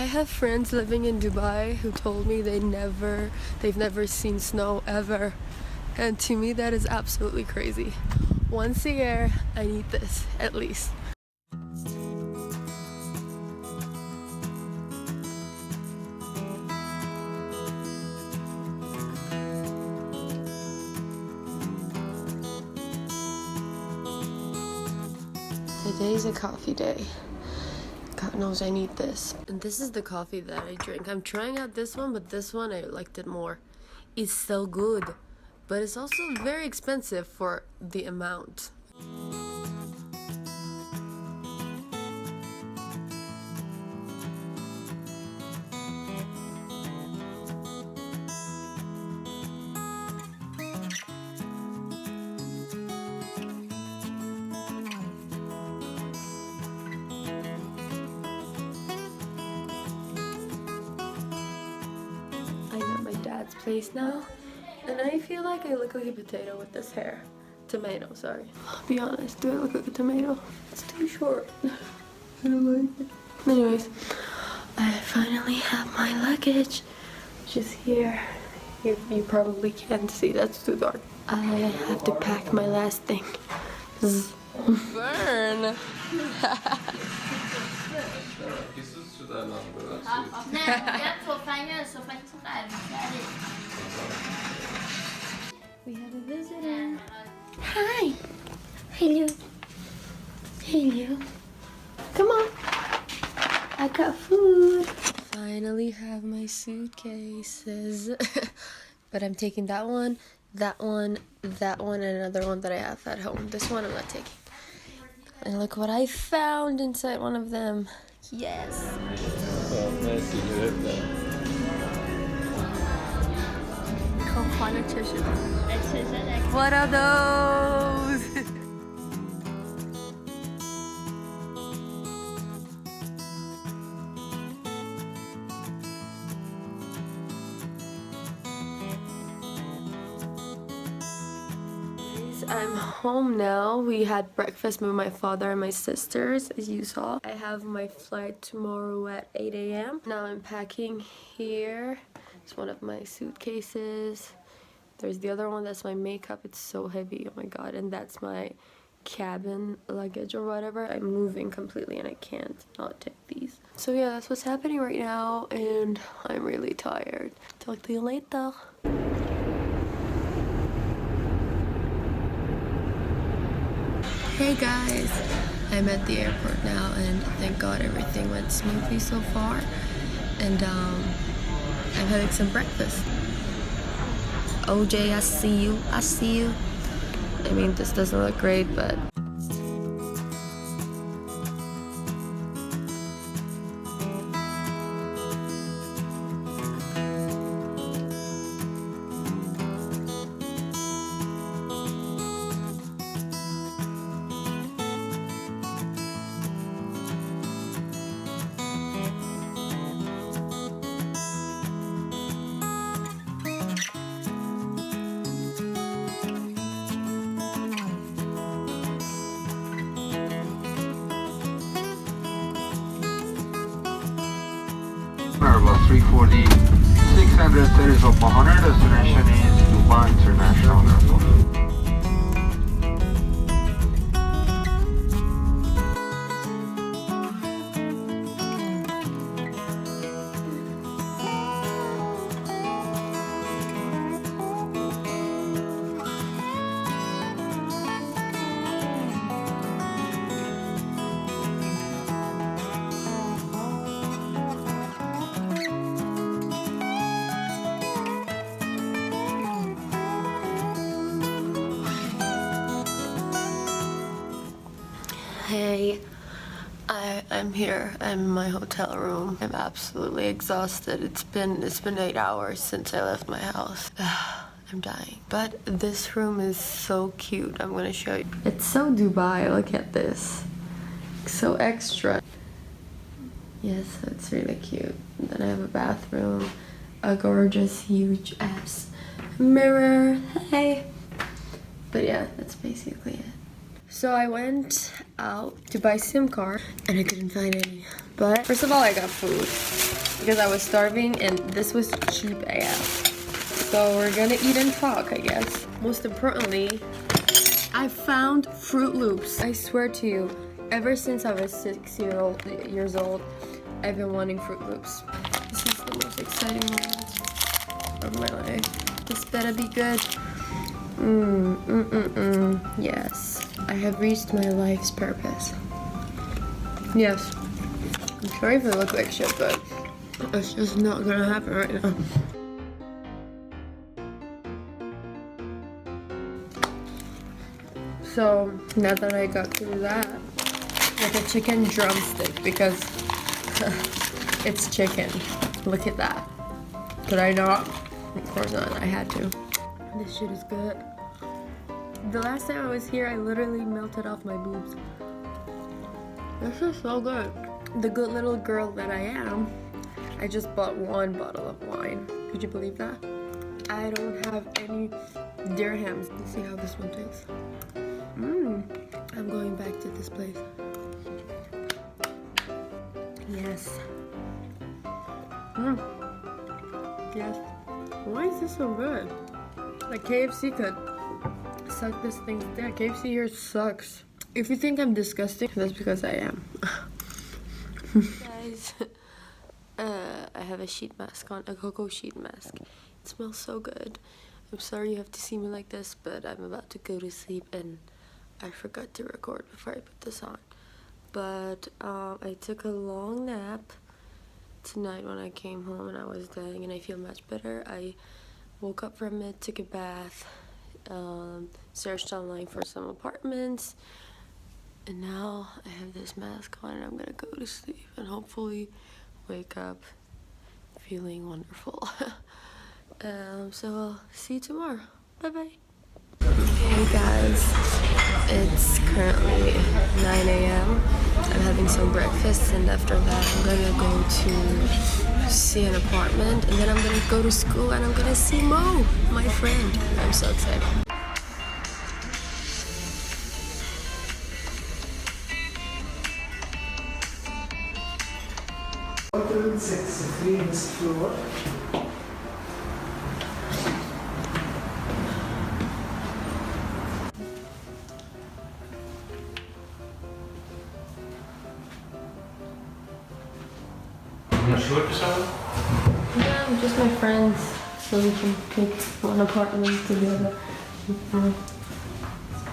I have friends living in Dubai who told me they've never seen snow ever. And to me that is absolutely crazy. Once a year, I need this, at least. Today's a coffee day. God knows I need this. And this is the coffee that I drink. I'm trying out this one, but this one I liked it more. It's so good, but it's also very expensive for the amount. I'm at my dad's place now, and I feel like I look like a potato with this hair. Tomato, sorry. I'll be honest, do I look like a tomato? It's too short. I don't like it. Anyways, I finally have my luggage, which is here. You probably can't see, that's too dark. I have to pack my last thing. Burn! We have a visitor. Hi! Hello. Hello. Come on. I got food. Finally have my suitcases. But I'm taking that one, and another one that I have at home. This one I'm not taking. And look what I found inside one of them. Yes. What are those? I'm home now. We had breakfast with my father and my sisters, as you saw. I have my flight tomorrow at 8 a.m. Now I'm packing here. It's one of my suitcases. There's the other one, that's my makeup. It's so heavy, oh my god. And that's my cabin luggage or whatever. I'm moving completely and I can't not take these. So yeah, that's what's happening right now, and I'm really tired. Talk to you later. Hey guys, I'm at the airport now, and thank God everything went smoothly so far. And I'm having some breakfast. OJ, I see you. I see you. I mean, this doesn't look great, but Airbus 340, 630 of Mahonor, destination is Dubai International Airport. hey, I'm here. I'm in my hotel room. I'm absolutely exhausted. It's been 8 hours since I left my house. I'm dying. But this room is so cute. I'm gonna show you. It's so Dubai. Look at this. So extra. Yes, it's really cute. Then I have a bathroom, a gorgeous, huge ass mirror. Hey. But yeah, that's basically it. So I went out to buy SIM card and I couldn't find any. But first of all, I got food because I was starving and this was cheap AF. So we're gonna eat and talk, I guess. Most importantly, I found Fruit Loops. I swear to you, ever since I was 6 years old, I've been wanting Fruit Loops. This is the most exciting moment of my life. This better be good. Yes, I have reached my life's purpose. Yes. I'm sorry if I look like shit, but it's just not gonna happen right now. So now that I got through that, like a chicken drumstick because it's chicken. Look at that. Could I not? Of course not. I had to. This shit is good. The last time I was here, I literally melted off my boobs. This is so good. The good little girl that I am, I just bought one bottle of wine. Could you believe that? I don't have any dirhams. Let's see how this one tastes. I'm going back to this place. Yes. Yes. Why is this so good? Like KFC could suck this thing down. KFC here sucks. If you think I'm disgusting, that's because I am. Guys, I have a sheet mask on, a cocoa sheet mask. It smells so good. I'm sorry you have to see me like this, but I'm about to go to sleep and I forgot to record before I put this on. But I took a long nap tonight when I came home and I was dying and I feel much better. I woke up from it, took a bath, searched online for some apartments, and now I have this mask on and I'm gonna go to sleep and hopefully wake up feeling wonderful. So I'll see you tomorrow. Bye bye. Hey guys, it's currently 9 a.m. I'm having some breakfast and after that I'm gonna go to see an apartment and then I'm gonna go to school and I'm gonna see Mo, my friend. I'm so excited. Hotel 63 West floor. You're not sure to someone? Yeah, just my friends, so we can take one apartment together.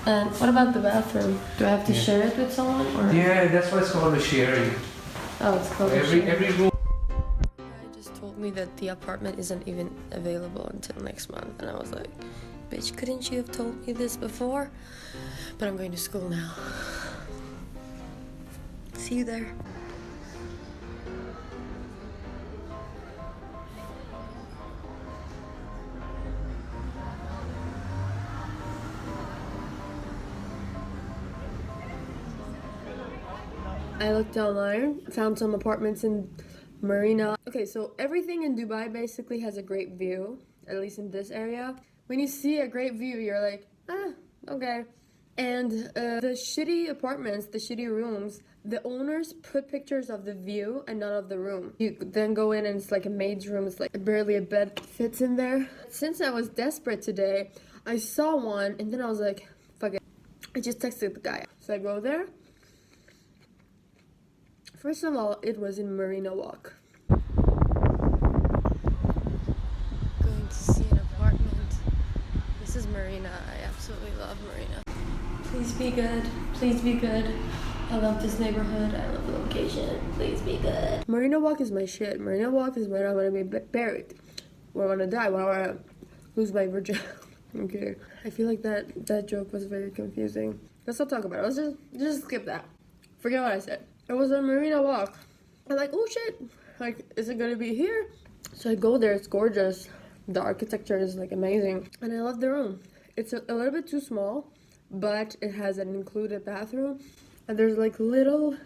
And what about the bathroom? Do I have to share it with someone or? Yeah, that's why it's called a sharing. Oh, it's called a sharing. Every room. Guy just told me that the apartment isn't even available until next month, and I was like, bitch, couldn't you have told me this before? But I'm going to school now. See you there. I looked online, found some apartments in Marina. Okay, so everything in Dubai basically has a great view, at least in this area. When you see a great view, you're like, okay. And the shitty apartments, the shitty rooms, the owners put pictures of the view and not of the room. You then go in and it's like a maid's room, it's like barely a bed fits in there. Since I was desperate today, I saw one and then I was like, fuck it. I just texted the guy. So I go there. First of all, it was in Marina Walk. Going to see an apartment. This is Marina. I absolutely love Marina. Please be good. Please be good. I love this neighborhood. I love the location. Please be good. Marina Walk is my shit. Marina Walk is where I want to be buried. Where I want to die. Where I want to lose my virginity. Okay. I feel like that joke was very confusing. Let's not talk about it. Let's just skip that. Forget what I said. It was a Marina Walk. I'm like, oh shit, like, is it gonna be here? So I go there, it's gorgeous. The architecture is like amazing. And I love the room. It's a little bit too small, but it has an included bathroom. And there's like little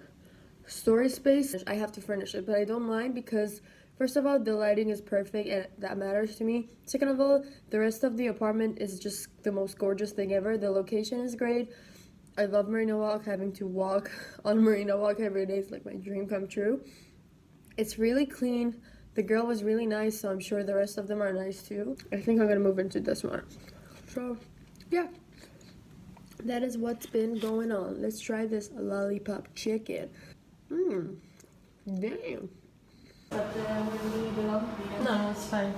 storage space. I have to furnish it, but I don't mind because first of all, the lighting is perfect and that matters to me. Second of all, the rest of the apartment is just the most gorgeous thing ever. The location is great. I love Marina Walk. Having to walk on Marina Walk every day is like my dream come true. It's really clean. The girl was really nice, so I'm sure the rest of them are nice too. I think I'm gonna move into this one. So, yeah. That is what's been going on. Let's try this lollipop chicken. Damn. But we belong? No, it's fine.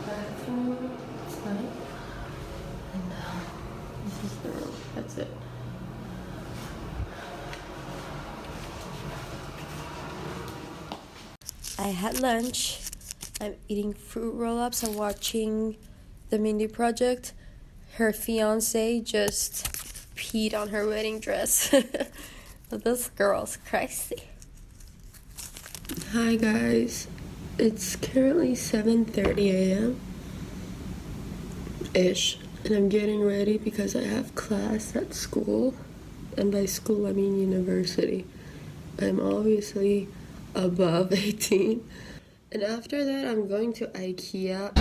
Bathroom, it's fine. And now, this is the room. That's it. I had lunch. I'm eating fruit roll-ups and watching the Mindy Project. Her fiance just peed on her wedding dress. This girl's crazy. Hi guys. It's currently 7:30 a.m. ish, and I'm getting ready because I have class at school. And by school I mean university. I'm obviously above 18. And after that I'm going to IKEA.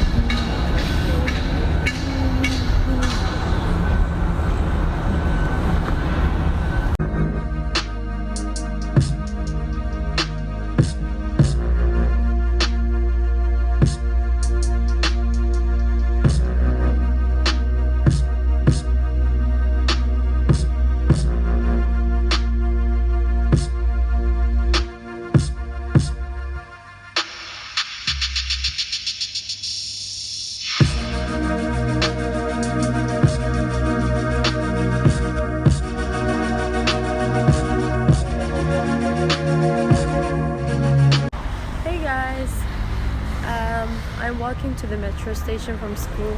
I'm walking to the metro station from school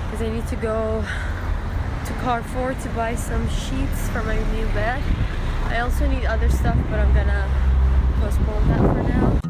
because I need to go to Carrefour to buy some sheets for my new bed. I also need other stuff, but I'm gonna postpone that for now.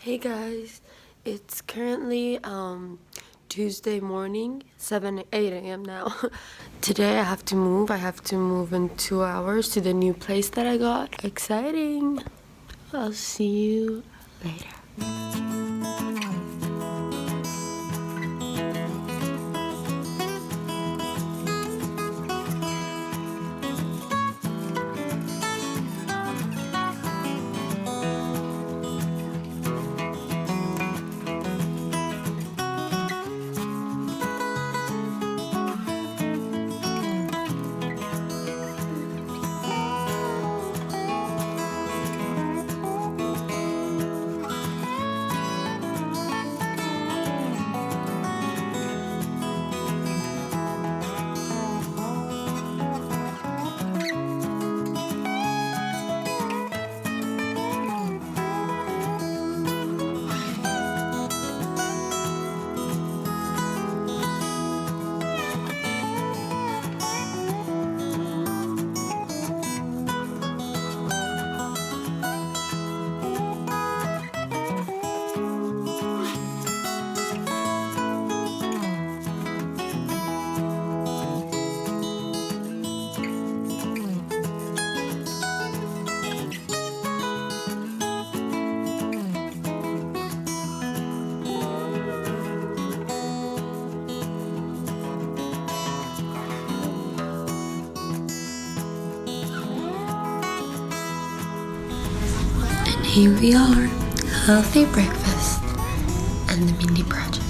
Hey guys, it's currently Tuesday morning, 8 a.m. now. Today I have to move. I have to move in 2 hours to the new place that I got. Exciting. I'll see you later. here we are, healthy breakfast and the mini project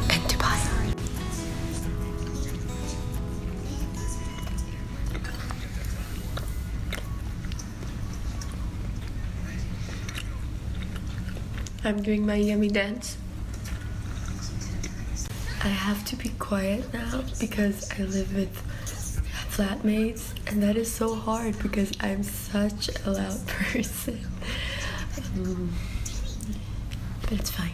in Dubai. I'm doing my yummy dance. I have to be quiet now because I live with flatmates, and that is so hard because I'm such a loud person. But it's fine.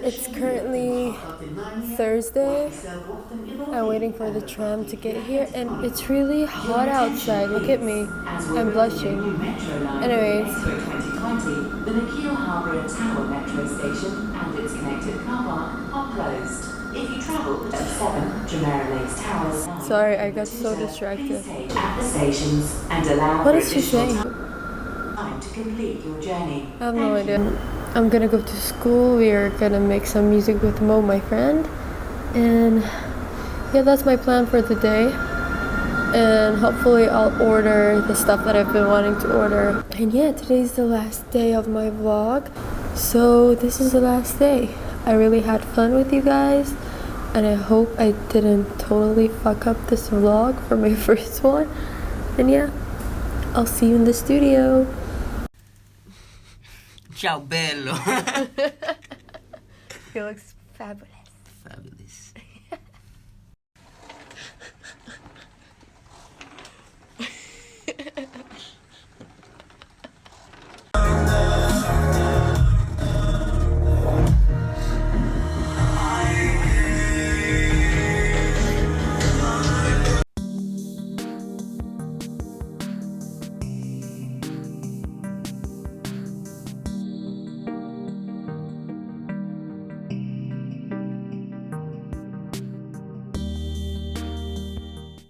It's currently Thursday. I'm waiting for the tram to get here, and it's really hot outside. Look at me. I'm blushing. Anyways. The Nikhil Harbour and Tower metro station and its connected car park are closed. If you travel to 7 Jumeirah Lakes Towers, Sorry, I got so distracted. stay at the stations and allow What for is she additional saying? time to complete your journey. I have no idea. I'm gonna go to school. We are gonna make some music with Mo, my friend. And yeah, that's my plan for the day. And hopefully I'll order the stuff that I've been wanting to order. And yeah, today's the last day of my vlog. So this is the last day. I really had fun with you guys. And I hope I didn't totally fuck up this vlog for my first one. And yeah, I'll see you in the studio. Ciao bello. He looks fabulous. Fabulous.